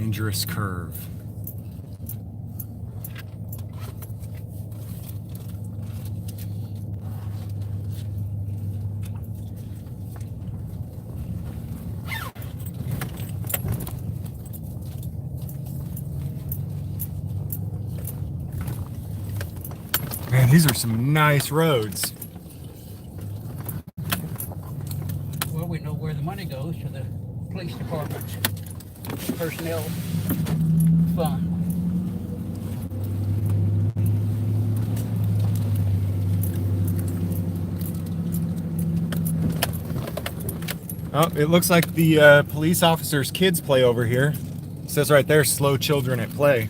dangerous curve. Man, these are some nice roads. Well, we know where the money goes to the police department's personnel fund. Oh, it looks like the police officers' kids play over here. It says right there, slow children at play.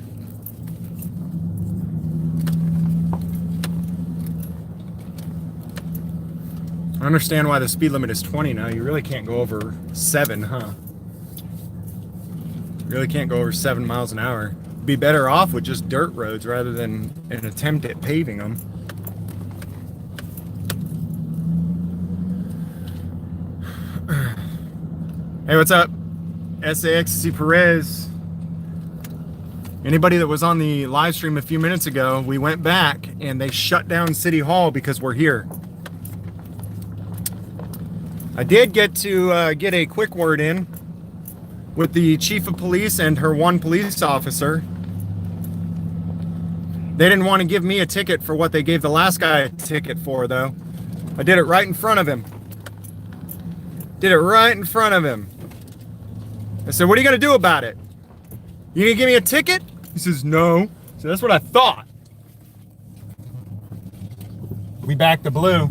I understand why the speed limit is 20 now. You really can't go over 7, huh? You really can't go over 7 miles an hour. Be better off with just dirt roads rather than an attempt at paving them. Hey, what's up? SAXC Perez. Anybody that was on the live stream a few minutes ago, we went back and they shut down City Hall because we're here. I did get to get a quick word in with the chief of police and her one police officer. They didn't want to give me a ticket for what they gave the last guy a ticket for, though. I did it right in front of him. Did it right in front of him. I said, what are you going to do about it? You going to give me a ticket? He says, no. So that's what I thought. We back to blue.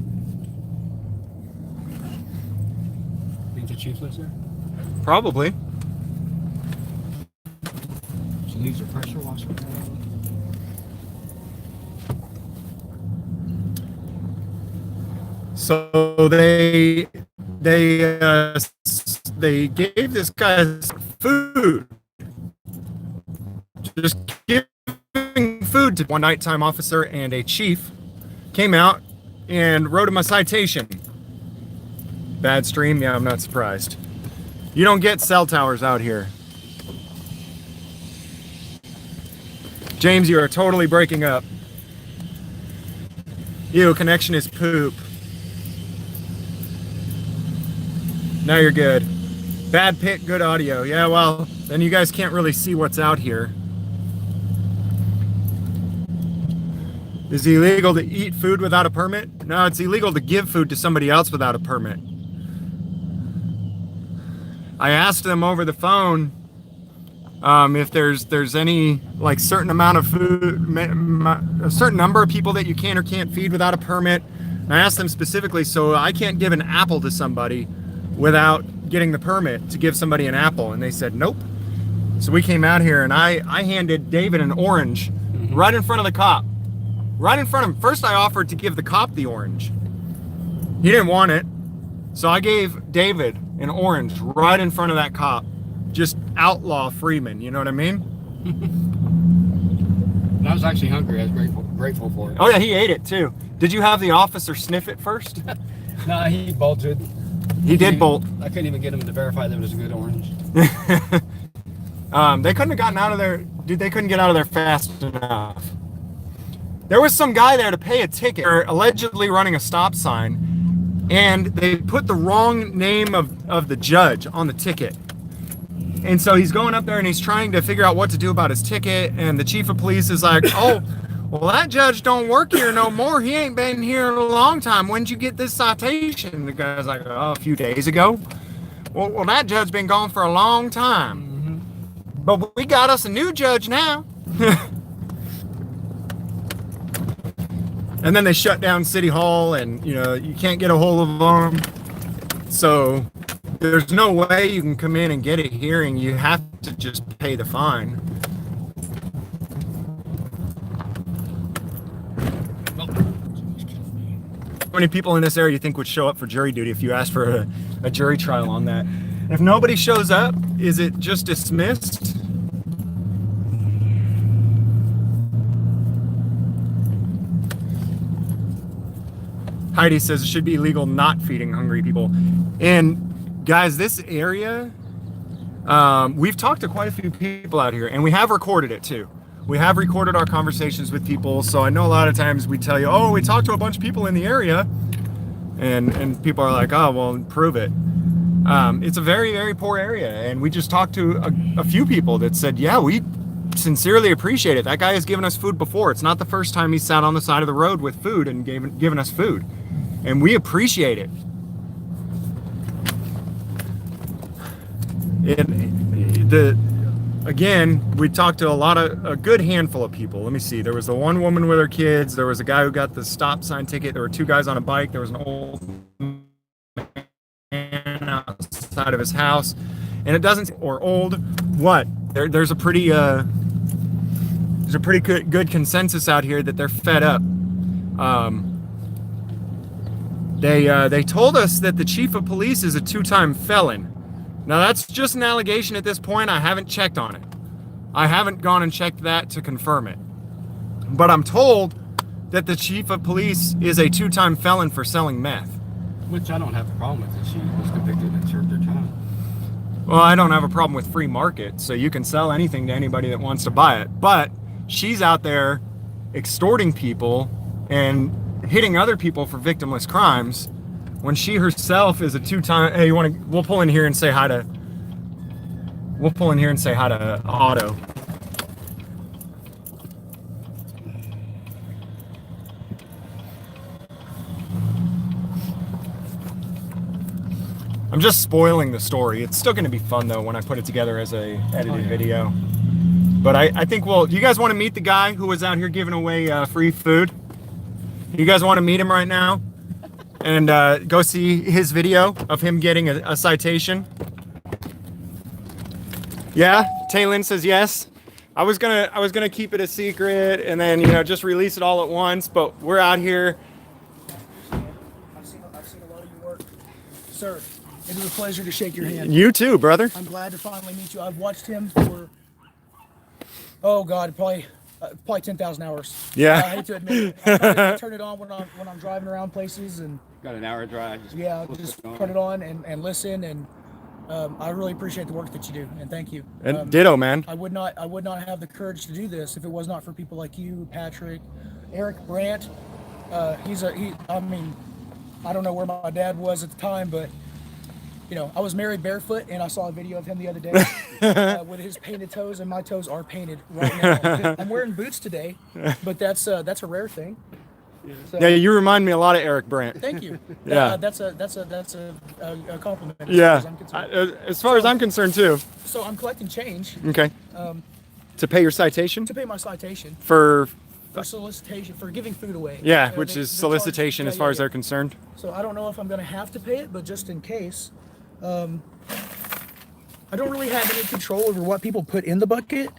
Think the chief lives there? Probably. So these are pressure washers. So they gave this guy food. Just giving food to one nighttime officer, and a chief came out and wrote him a citation. Bad stream? Yeah, I'm not surprised. You don't get cell towers out here. James, you are totally breaking up. Ew, connection is poop. Now you're good. Bad pic, good audio. Yeah, well, then you guys can't really see what's out here. Is it illegal to eat food without a permit? No, it's illegal to give food to somebody else without a permit. I asked them over the phone if there's any like certain amount of food, a certain number of people that you can or can't feed without a permit. And I asked them specifically, so I can't give an apple to somebody without getting the permit to give somebody an apple, and they said nope. So we came out here and I handed David an orange right in front of the cop. Right in front of him. First I offered to give the cop the orange. He didn't want it. So I gave David an orange right in front of that cop. Just outlaw Freeman, you know what I mean? And I was actually hungry. I was grateful for it. Oh yeah, he ate it too. Did you have the officer sniff it first? No, he bolted. He did bolt. I couldn't even get him to verify that it was a good orange. They couldn't have gotten out of there. Dude, they couldn't get out of there fast enough. There was some guy there to pay a ticket for allegedly running a stop sign, and they put the wrong name of the judge on the ticket. And so he's going up there and he's trying to figure out what to do about his ticket, and the chief of police is like, oh, well, that judge don't work here no more. He ain't been here in a long time. When'd you get this citation? The guy's like, oh, a few days ago. Well, that judge been gone for a long time. But we got us a new judge now. And then they shut down City Hall, and you can't get a hold of them. So there's no way you can come in and get a hearing. You have to just pay the fine. How many people in this area you think would show up for jury duty if you asked for a jury trial on that? If nobody shows up, is it just dismissed? Heidi says it should be illegal not feeding hungry people. And guys, this area, We've talked to quite a few people out here, and we have recorded it too. We have recorded our conversations with people, so I know a lot of times we tell you, oh, we talked to a bunch of people in the area, and people are like, oh, well, prove it. It's a very, very poor area, and we just talked to a few people that said, yeah, we sincerely appreciate it. That guy has given us food before. It's not the first time he sat on the side of the road with food and given us food, and we appreciate it. Again, we talked to a good handful of people. Let me see. There was the one woman with her kids. There was a guy who got the stop sign ticket. There were two guys on a bike. There was an old man outside of his house. And it doesn't, or old, what? There's a pretty good consensus out here that they're fed up. They told us that the chief of police is a 2-time felon. Now that's just an allegation at this point. I haven't checked on it. I haven't gone and checked that to confirm it. But I'm told that the chief of police is a 2-time felon for selling meth. Which I don't have a problem with it. She was convicted and served her time. Well, I don't have a problem with free market, so you can sell anything to anybody that wants to buy it. But she's out there extorting people and hitting other people for victimless crimes when she herself is a 2-time. Hey, we'll pull in here and say hi to Otto. I'm just spoiling the story. It's still going to be fun though when I put it together as a edited video. But I think you guys want to meet the guy who was out here giving away free food? You guys want to meet him right now? And go see his video of him getting a citation. Yeah, Taylin says yes. I was gonna keep it a secret and then just release it all at once. But we're out here. I've seen a lot of your work, sir. It was a pleasure to shake your hand. You too, brother. I'm glad to finally meet you. I've watched him for, oh God, probably 10,000 hours. Yeah. I hate to admit it. I turn it on when I'm driving around places and Got an hour drive. just put it on and listen, and I really appreciate the work that you do, and thank you. And ditto, man. I would not have the courage to do this if it was not for people like you, Patrick, Eric Brandt. I mean, I don't know where my dad was at the time, but I was married barefoot, and I saw a video of him the other day with his painted toes, and my toes are painted right now. I'm wearing boots today, but that's a rare thing. So, Yeah, you remind me a lot of Eric Brandt. thank you. Yeah. That's a compliment. Yeah, As far as I'm concerned. as far as I'm concerned too. So I'm collecting change Okay. To pay your citation to pay my citation for for solicitation for giving food away. yeah, They- which they is charge- solicitation yeah, as far yeah, as yeah. they're concerned. So I don't know if I'm going to have to pay it, but just in case, I don't really have any control over what people put in the bucket.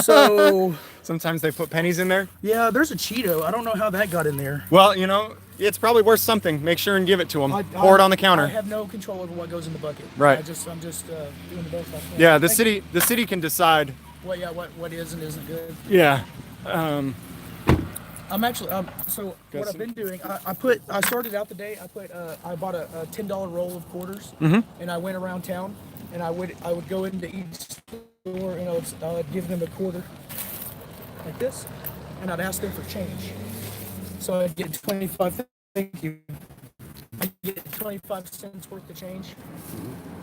So Sometimes they put pennies in there. yeah, there's a Cheeto. I don't know how that got in there. Well, it's probably worth something. Make sure and give it to them. Pour it on the I counter. have no control over what goes in the bucket. Right. I'm just doing the best I can. Yeah, Thank you. the city can decide. What is and isn't good. Yeah. I'm actually so what I've been doing. I started out the day. I bought a $10 roll of quarters, and I went around town, and I would go into each store, and I'd give them a quarter, like this, and I'd ask them for change. So I'd get 25. Thank you. I get 25 cents worth of change.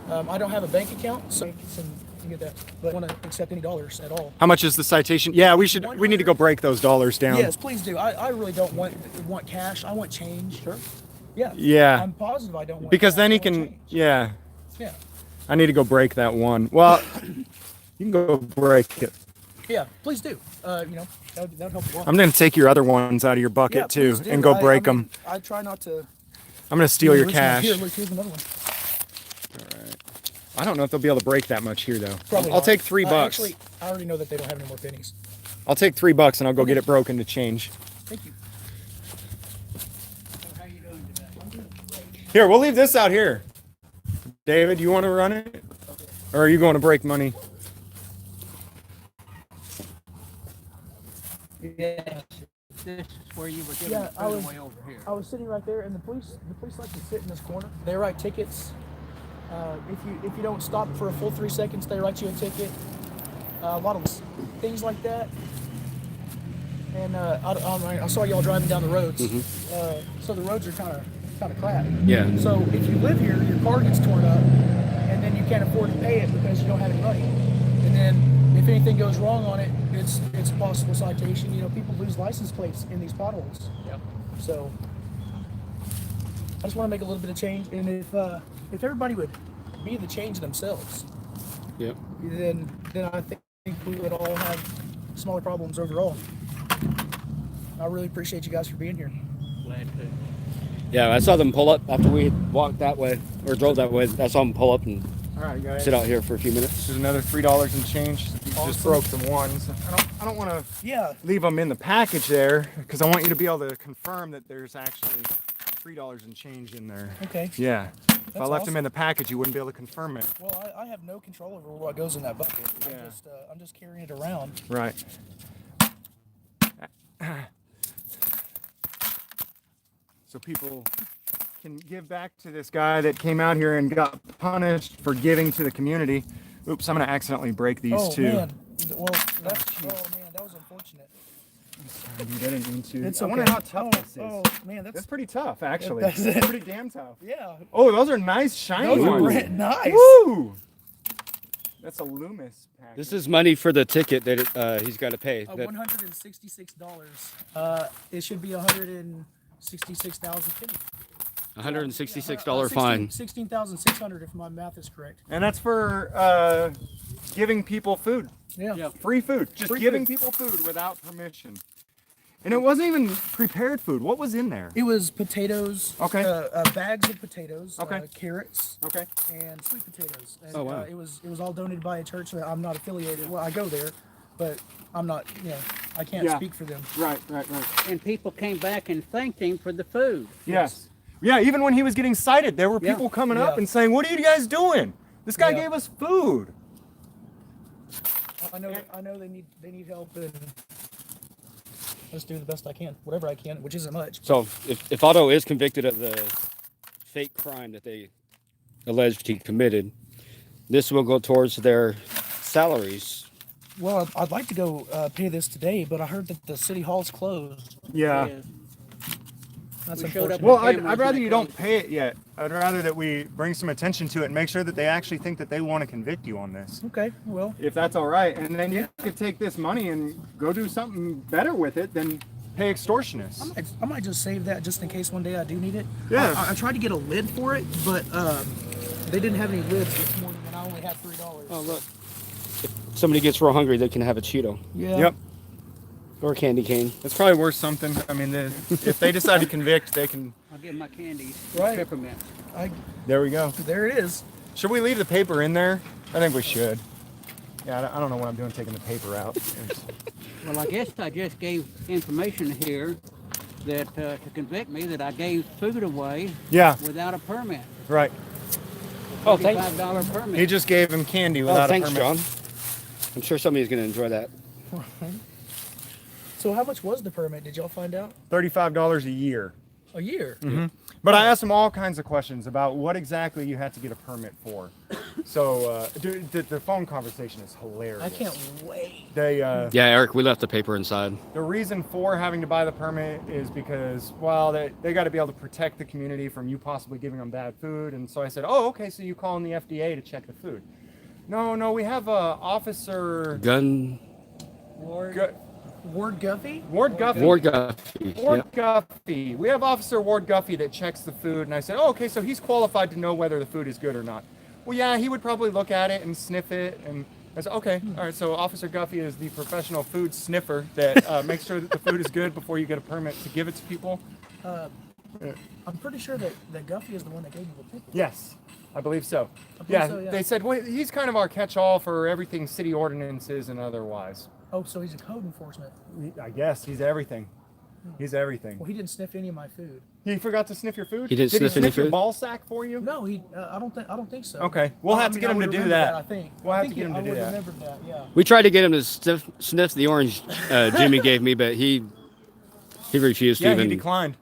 I don't have a bank account, so you get that. But I don't want to accept any dollars at all. How much is the citation? Yeah, we need to go break those dollars down. Yes, please do. I really don't want cash. I want change. Sure. Yeah. Yeah. I'm positive I don't want Because cash. then I he want can change. yeah. Yeah. I need to go break that one. Well, you can go break it. Yeah, please do. That would help a lot. I'm going to take your other ones out of your bucket Yeah, too please do. and go I break mean, them. I try not to. I'm going to steal your Listen, cash. Here, look, here's another one. I don't know if they'll be able to break that much here though. Probably I'll not. take $3. Actually, I already know that they don't have any more pennies. I'll take $3 and I'll go get it broken to change. Thank you. How you doing today? Here, we'll leave this out here. David, you want to run it? Or are you going to break money? Yes. This is where you were giving Yeah, the food away over here. I was sitting right there, and the police like to sit in this corner. They write tickets. If you don't stop for a full 3 seconds, they write you a ticket. A lot of things like that. And I saw y'all driving down the roads. So the roads are kind of crap. Yeah. So if you live here, your car gets torn up, and then you can't afford to pay it because you don't have any money. And then if anything goes wrong on it, it's a possible citation. You know, people lose license plates in these potholes. Yep. So I just want to make a little bit of change, and if everybody would be the change themselves, Yep. then I think we would all have smaller problems overall. I really appreciate you guys for being here. glad to. Yeah, I saw them pull up after we walked that way or drove that way. I saw them pull up and All right, guys. sit out here for a few minutes. This is another $3 and change. You just Awesome. broke some ones. I don't want to Yeah. leave them in the package there because I want you to be able to confirm that there's actually $3 and change in there. Okay. Yeah. If I That's left them awesome. in the package, you wouldn't be able to confirm it. Well, I have no control over what goes in that bucket. Yeah. I'm just carrying it around. Right. So people can give back to this guy that came out here and got punished for giving to the community. Oops, I'm going to accidentally break these Oh two. man. Well, that was unfortunate. Dude, I didn't mean to. It's I okay. wonder how tough this is. Oh man, That's pretty tough, actually. That's It's it. pretty damn tough. yeah. Oh, those are nice, shiny Those are ones. brand nice. Woo! That's a Loomis package. This is money for the ticket that he's got to pay. That- $166. It should be 166,000 pennies. $166 fine. 16,600 if my math is correct. And that's for giving people food. Yeah. Yeah. Free food. Just Free giving food. people food without permission. And it wasn't even prepared food. What was in there? It was potatoes. Okay. Bags of potatoes. Okay. Carrots. Okay. And sweet potatoes. And, Oh, wow. it was all donated by a church that I'm not affiliated. Well, I go there, but I'm not. I can't Yeah. speak for them. Right. And people came back and thanked him for the food. Yes. Yeah, even when he was getting cited, there were Yeah. people coming up Yeah. and saying, "What are you guys doing? This guy Yeah. gave us food." I know they need help, and I just do the best I can, whatever I can, which isn't much. So if Otto is convicted of the fake crime that they alleged he committed, this will go towards their salaries. Well, I'd like to go pay this today, but I heard that the city hall's closed. Yeah. Yes. That's We showed up unfortunate. Well, cameras I'd and rather they you don't closed. pay it yet. I'd rather that we bring some attention to it and make sure that they actually think that they want to convict you on this. Okay, well, If that's all right, and then you could take this money and go do something better with it than pay extortionists. I might just save that just in case one day I do need it. Yeah. I tried to get a lid for it, but they didn't have any lids this morning, and I only had $3. Oh, look. If somebody gets real hungry, they can have a Cheeto Yeah. Yep. or a candy cane. It's probably worth something. I mean, if they decide to convict, they can. I'll give my candies. Right. Peppermint. There we go. There it is. Should we leave the paper in there? I think we should. Yeah, I don't know what I'm doing taking the paper out. It's- Well, I guess I just gave information here that to convict me that I gave food away yeah, without a permit. right. Oh, thanks. $55 permit. He just gave him candy Oh, without thanks, a permit. John. I'm sure somebody's going to enjoy that. So how much was the permit? Did y'all find out? $35 a year. A year. But I asked him all kinds of questions about what exactly you had to get a permit for. So, dude, the phone conversation is hilarious. I can't wait. They, Yeah, Eric, we left the paper inside. the reason for having to buy the permit is because, well, they got to be able to protect the community from you possibly giving them bad food. And so I said, oh, okay, so you call in the FDA to check the food. No, we have a officer. Gun. Ward Gu- Guffey? Ward Guffey. Ward Guffey. Ward Yeah. Guffey. We have Officer Ward Guffey that checks the food. And I said, oh, okay, so he's qualified to know whether the food is good or not. Well, yeah, he would probably look at it and sniff it. And I said, okay, all right, so Officer Guffey is the professional food sniffer that makes sure that the food is good before you get a permit to give it to people. I'm pretty sure that Guffey is the one that gave me the ticket. Yes, I believe so. I believe Yeah, so, yeah. they said, well, he's kind of our catch-all for everything city ordinances and otherwise. Oh, so he's a code enforcement. I guess he's everything. He's everything. Well, he didn't sniff any of my food. He forgot to sniff your food? He didn't Did sniff he any sniff your food? ball sack for you? No, I don't think so. Okay, we'll have to get I him to would do remember that. I think. We'll I have to think get him to I do would that. remember that. Yeah. We tried to get him to sniff the orange Jimmy gave me, but he refused to Yeah, even. he declined.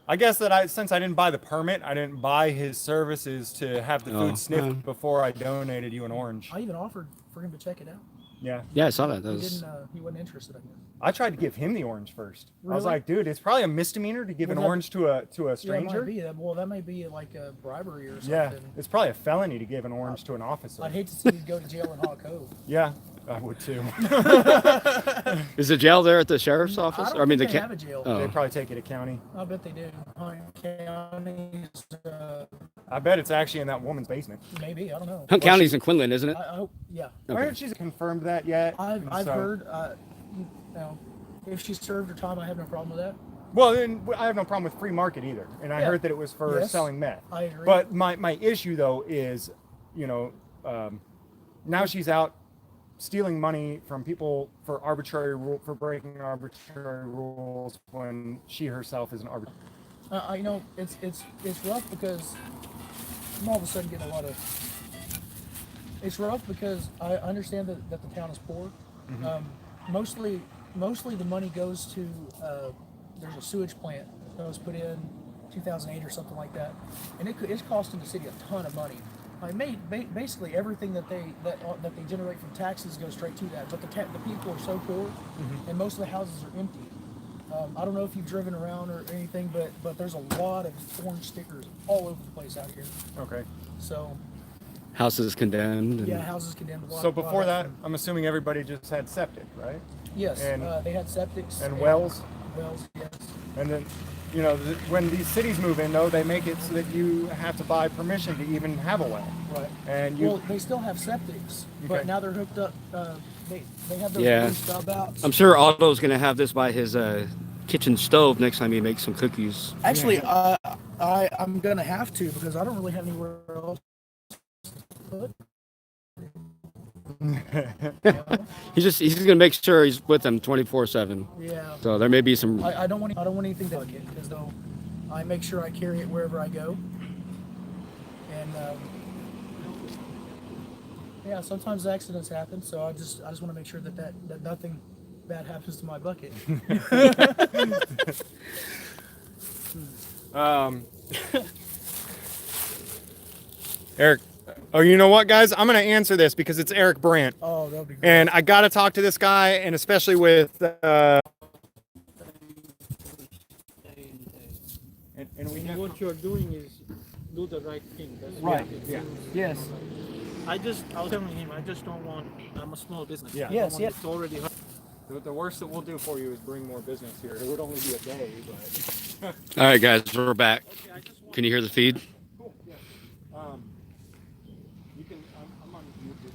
I guess that since I didn't buy the permit, I didn't buy his services to have the food sniffed before I donated you an orange. I even offered for him to check it out. Yeah. Yeah, I saw that. That He was. didn't. He wasn't interested. I guess. I tried to give him the orange first. I was Really? like, dude, it's probably a misdemeanor to give Well, an that- orange to a Yeah, it stranger. might be. Well, that may be like a bribery or something. Yeah, it's probably a felony to give an orange to an officer. I'd hate to see you go to jail in Hawk Cove. Yeah, I would too. Is the jail there at the sheriff's office? I don't think the they have a jail. Oh. They probably take it to county. I bet they do. Hunt County's, I bet it's actually in that woman's basement. maybe. I don't know. Hunt County's in Quinlan, isn't it? I hope. Yeah. Why haven't she confirmed that yet? I've And so- heard. You know, if she served her time, I have no problem with that. Well, then I have no problem with free market either. And I Yeah. heard that it was for Yes. selling meth. I agree. But my issue though is, you know, now she's out stealing money from people for breaking arbitrary rules when she herself is an arbitrary. You know, it's rough because I'm all of a sudden getting a lot of. It's rough because I understand that the town is poor. Mostly the money goes to. There's a sewage plant that was put in 2008 or something like that, and it's costing the city a ton of money. Basically everything that they generate from taxes goes straight to that. But the people are so poor, and most of the houses are empty. I don't know if you've driven around or anything, but there's a lot of orange stickers all over the place out here. Okay. So Houses condemned. And yeah, houses condemned. So before that, I'm assuming everybody just had septic, right? yes, and- they had septics And wells. Wells, yes. And then, you know, when these cities move in, though, they make it so that you have to buy permission to even have a well. Right. And you, Well, they still have septics, but Okay. now they're hooked up. They have those Yeah. blue stub outs. I'm sure Otto's gonna have this by his kitchen stove next time he makes some cookies. Actually, I'm gonna have to because I don't really have anywhere else to put. He's gonna make sure he's with them 24/7. Yeah. So there may be some. I don't want anything to bucket because though I make sure I carry it wherever I go. And yeah, sometimes accidents happen, so I just want to make sure that nothing bad happens to my bucket. Eric, oh, you know what, guys? I'm going to answer this because it's Eric Brandt. Oh, that'll be great. And I got to talk to this guy, and especially with. And we have. What you're doing is do the right thing. That's Right. what it is. Yeah. Yes. I was telling him, I just don't want. I'm a small business. Yeah. I don't Yes, want yes. It's already hard. The worst that we'll do for you is bring more business here. It would only be a day, but. All right, guys, we're back. Can you hear the feed? Cool. Yeah. You can. I'm on YouTube.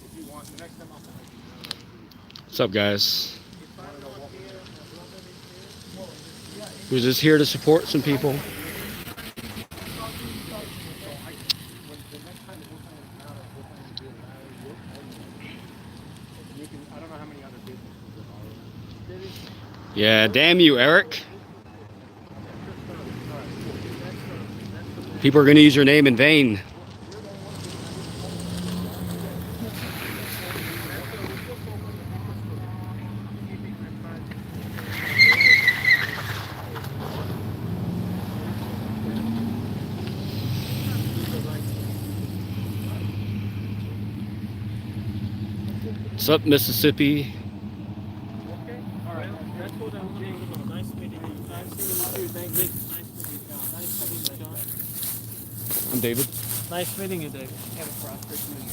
If you want, the next time I'll. What's up, guys? We're just here to support some people. I don't know how many other businesses Yeah, damn you, Eric. People are going to use your name in vain. What's up, Mississippi? All right. That's what I'm doing. Nice meeting you. Nice meeting you. Thank you. Nice meeting you, John. Nice meeting you, John. I'm David. Nice meeting you, David. Have a prosperous New Year.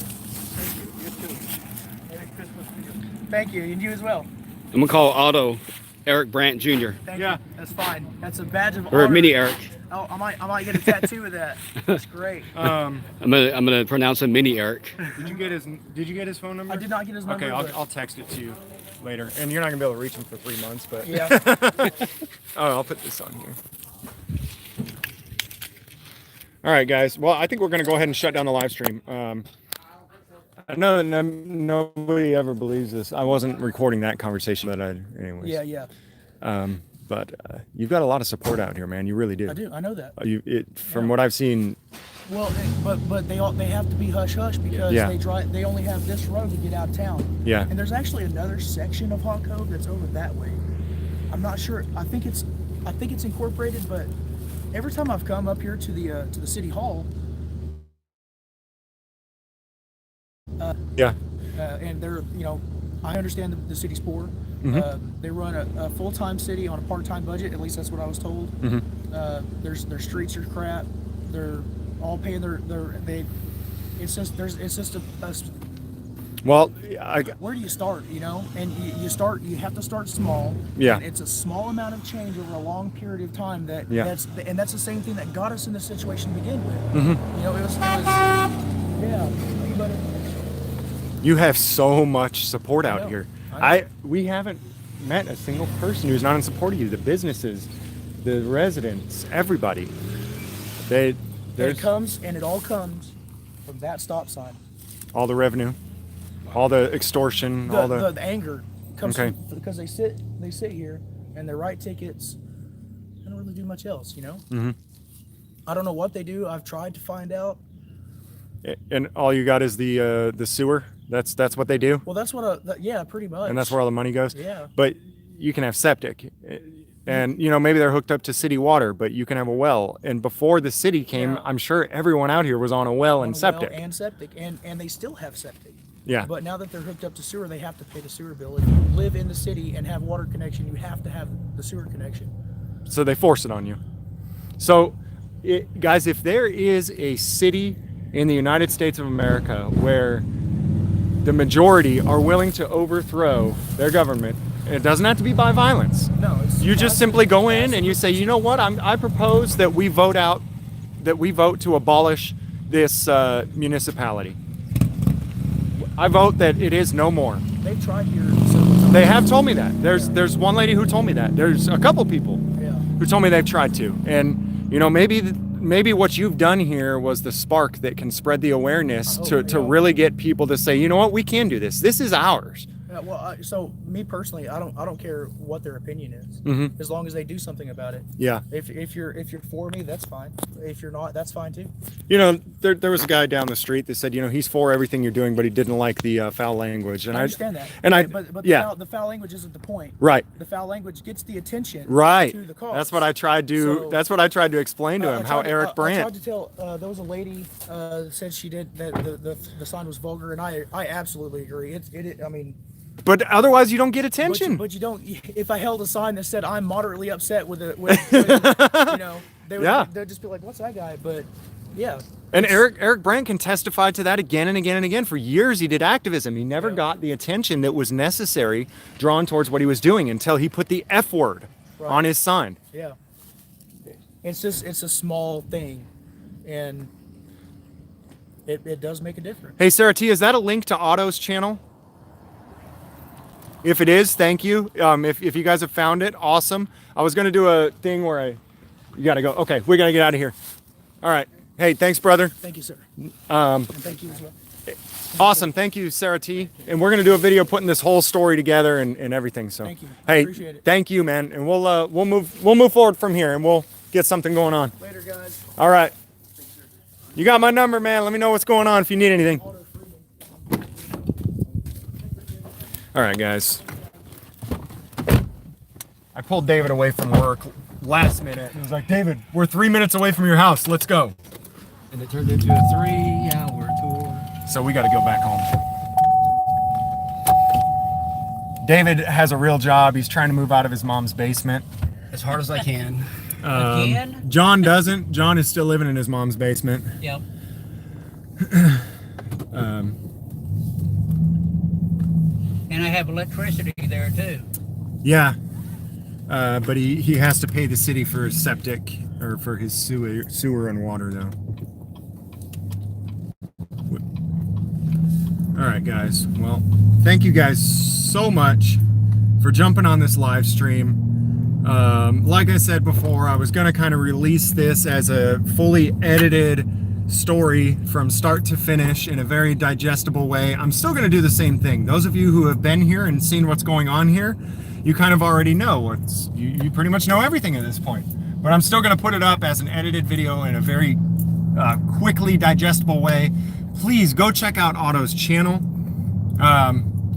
Thank you. You too. Merry Christmas to you. Thank you, and you as well. I'm going to call Otto Eric Brandt Jr. Thank Yeah. you. That's fine. That's a badge of Or honor. Mini Eric. Oh, I might get a tattoo of that. That's great. I'm gonna pronounce him Mini Eric. Did you get his phone number? I did not get his number. Okay, but- I'll text it to you later. And you're not gonna be able to reach him for 3 months, but Yeah. oh, I'll put this on here. All right, guys. Well, I think we're gonna go ahead and shut down the live stream. I know that nobody ever believes this. I wasn't recording that conversation, but anyways. Yeah. But you've got a lot of support out here, man. You really do. I do. I know that. From what I've seen. Well, but they have to be hush hush because Yeah. they only have this road to get out of town. Yeah. And there's actually another section of Hawk Cove that's over that way. I'm not sure. I think it's incorporated, but every time I've come up here to the city hall, Yeah. and they're, you know, I understand the city's poor. Mm-hmm. They run a full-time city on a part-time budget. At least that's what I was told. Mm-hmm. Their streets are crap. They're all paying they. It's just a Well, where do you start? You know, and you have to start small. Yeah. And it's a small amount of change over a long period of time Yeah. that's the same thing that got us in this situation to begin with. Mm-hmm. You know, it was yeah. But you have so much support I out know. here. I know. We haven't met a single person who's not in support of you. The businesses, the residents, everybody. it There's all comes from that stop sign. all the revenue, all the extortion, all The anger comes Okay. from, because they sit here and they write tickets. They don't really do much else, you know. Mhm. I don't know what they do. I've tried to find out. and all you got is the sewer. That's what they do, Well, that's what yeah, pretty much. and that's where all the money goes. Yeah. But you can have septic, and you know maybe they're hooked up to city water, but you can have a well. And before the city came, Yeah. I'm sure everyone out here was on a well On and a septic. well and septic, and they still have septic. Yeah. But now that they're hooked up to sewer, they have to pay the sewer bill. If you live in the city and have water connection, you have to have the sewer connection. So they force it on you. So, guys, if there is a city in the United States of America where the majority are willing to overthrow their government, it doesn't have to be by violence. No, it's You just simply go in and you say, you know what, I propose that we vote to abolish this municipality. I vote that it is no more. They've tried here several times. They have told me that. There's one lady who told me that. There's a couple people Yeah. who told me they've tried to. And you know, maybe what you've done here was the spark that can spread the awareness to yeah. really get people to say, you know what, we can do this. This is ours. Yeah, well, so me personally, I don't care what their opinion is, Mhm. as long as they do something about it. Yeah. If you're for me, that's fine. If you're not, that's fine too. You know, there was a guy down the street that said, you know, he's for everything you're doing, but he didn't like the foul language. And I understand that. And but yeah, the foul language isn't the point. right. The foul language gets the attention. Right. To the cause. That's what I tried to. So- that's what I tried to explain to I him. How tried to- Eric I Brandt. tried to tell. There was a lady said she did that the sign was vulgar, and I absolutely agree. I mean. But otherwise, you don't get But attention. but you don't. If I held a sign that said "I'm moderately upset with you know, Yeah. they'd just be like, "What's that guy?" But yeah. And it's- Eric Brandt can testify to that again and again and again. For years, he did activism. He never Yeah. got the attention that was necessary drawn towards what he was doing until he put the F word Right. on his sign. Yeah. It's a small thing, and it does make a difference. Hey, Sarah T, is that a link to Otto's channel? If it is, thank you. If you guys have found it, awesome. I was going to do a thing where you got to go. Okay, we got to get out of here. All right. Hey, thanks, brother. Thank you, sir. And thank you as well. Awesome. Thank you, Sarah T. And we're going to do a video putting this whole story together and everything. So, Thank you. hey, Appreciate it. thank you, man. And we'll move forward from here and we'll get something going on. Later, guys. All right. You got my number, man. Let me know what's going on if you need anything. All right, guys. I pulled David away from work last minute. He was like, David, we're 3 minutes away from your house. Let's go. And it turned into a 3-hour tour. So we got to go back home. David has a real job. He's trying to move out of his mom's basement. As hard as I can. Again? John doesn't. John is still living in his mom's basement. Yep. And I have electricity there too. Yeah. But he has to pay the city for his septic or for his sewer and water though. All right, guys. Well, thank you guys so much for jumping on this live stream. Like I said before, I was going to kind of release this as a fully edited story from start to finish in a very digestible way. I'm still going to do the same thing. Those of you who have been here and seen what's going on here, you kind of already know you pretty much know everything at this point. But I'm still going to put it up as an edited video in a very quickly digestible way. Please go check out Otto's channel.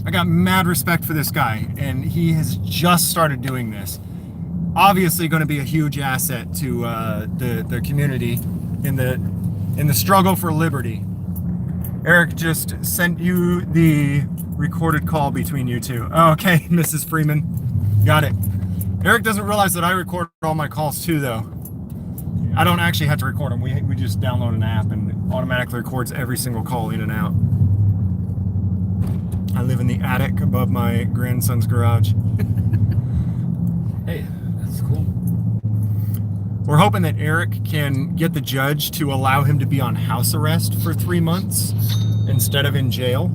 I got mad respect for this guy, and he has just started doing this. Obviously going to be a huge asset to the community in the struggle for liberty. Eric just sent you the recorded call between you two. Oh, okay, Mrs. Freeman. Got it. Eric doesn't realize that I record all my calls too, though. I don't actually have to record them. We just download an app and it automatically records every single call in and out. I live in the attic above my grandson's garage. Hey, that's cool. We're hoping that Eric can get the judge to allow him to be on house arrest for 3 months instead of in jail,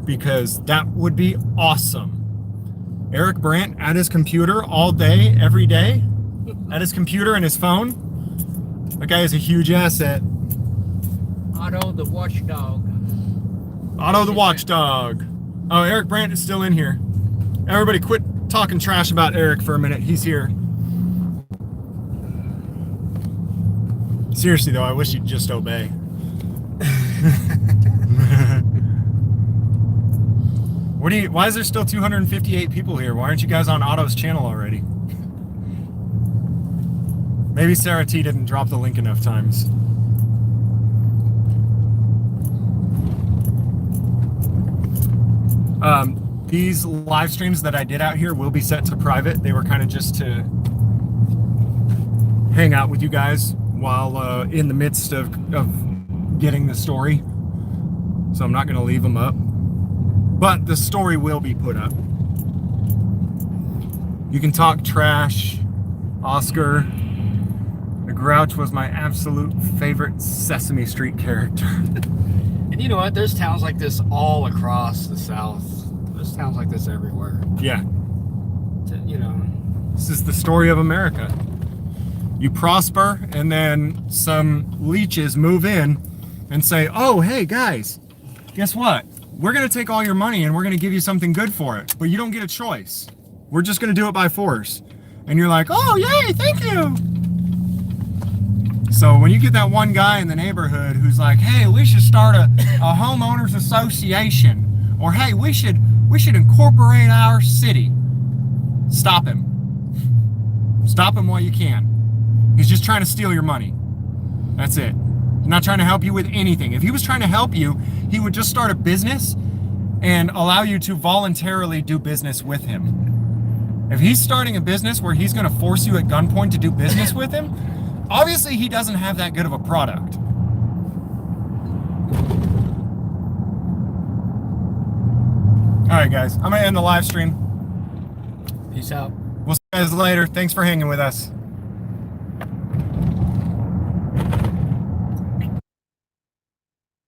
because that would be awesome. Eric Brandt at his computer all day, every day, at his computer and his phone. That guy is a huge asset. Otto the watchdog. Otto the watchdog. Oh, Eric Brandt is still in here. Everybody quit talking trash about Eric for a minute. He's here. Seriously though, I wish you'd just obey. Why is there still 258 people here? Why aren't you guys on Otto's channel already? Maybe Sarah T didn't drop the link enough times. These live streams that I did out here will be set to private. They were kind of just to hang out with you guys while in the midst of getting the story. So I'm not going to leave them up. But the story will be put up. You can talk trash. Oscar. The Grouch was my absolute favorite Sesame Street character. And you know what? There's towns like this all across the South. There's towns like this everywhere. Yeah. You know. This is the story of America. You prosper, and then some leeches move in and say, oh, hey, guys, guess what? We're going to take all your money and we're going to give you something good for it, but you don't get a choice. We're just going to do it by force. And you're like, oh, yay, thank you. So when you get that one guy in the neighborhood who's like, hey, we should start a homeowners association, or hey, we should incorporate our city, stop him. Stop him while you can. He's just trying to steal your money. That's it. He's not trying to help you with anything. If he was trying to help you, he would just start a business and allow you to voluntarily do business with him. If he's starting a business where he's going to force you at gunpoint to do business with him, obviously he doesn't have that good of a product. All right, guys, I'm going to end the live stream. Peace out. We'll see you guys later. Thanks for hanging with us.